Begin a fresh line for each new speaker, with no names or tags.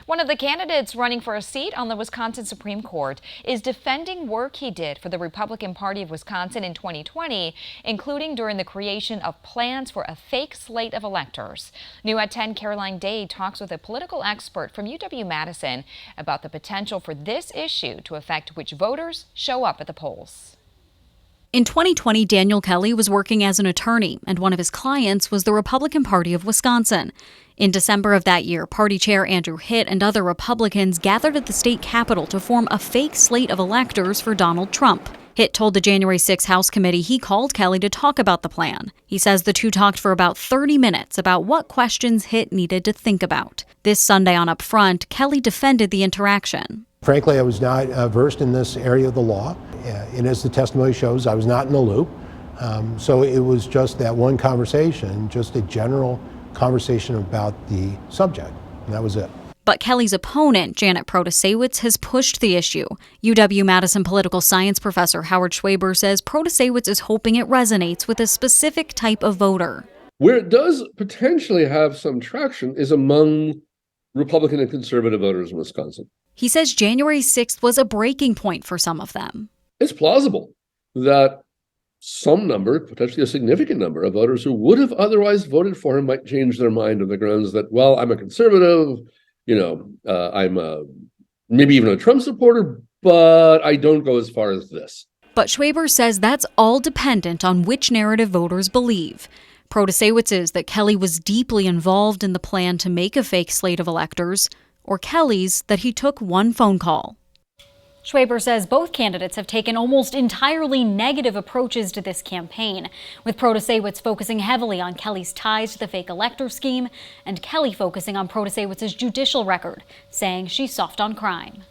One of the candidates running for a seat on the Wisconsin Supreme Court is defending work he did for the Republican Party of Wisconsin in 2020, including during the creation of plans for a fake slate of electors. New at 10, Caroline Day talks with a political expert from UW-Madison about the potential for this issue to affect which voters show up at the polls.
In 2020, Daniel Kelly was working as an attorney, and one of his clients was the Republican Party of Wisconsin. In December of that year, Party Chair Andrew Hitt and other Republicans gathered at the state capitol to form a fake slate of electors for Donald Trump. Hitt told the January 6 House committee he called Kelly to talk about the plan. He says the two talked for about 30 minutes about what questions Hitt needed to think about. This Sunday on Up Front, Kelly defended the interaction.
Frankly, I was not versed in this area of the law, and as the testimony shows, I was not in the loop. So it was just that one conversation, just a general conversation about the subject, and that was it.
But Kelly's opponent, Janet Protasewicz, has pushed the issue. UW-Madison political science professor Howard Schwaber says Protasewicz is hoping it resonates with a specific type of voter.
Where it does potentially have some traction is among Republican and conservative voters in Wisconsin.
He says January 6th was a breaking point for some of them.
It's plausible that some number, potentially a significant number of voters who would have otherwise voted for him might change their mind on the grounds that, well, I'm a conservative, I'm maybe even a Trump supporter, but I don't go as far as this.
But Schwaber says that's all dependent on which narrative voters believe. Protasewicz is that Kelly was deeply involved in the plan to make a fake slate of electors, or Kelly's that he took one phone call. Schwaber says both candidates have taken almost entirely negative approaches to this campaign, with Protasewicz focusing heavily on Kelly's ties to the fake elector scheme and Kelly focusing on Protasewicz's judicial record, saying she's soft on crime.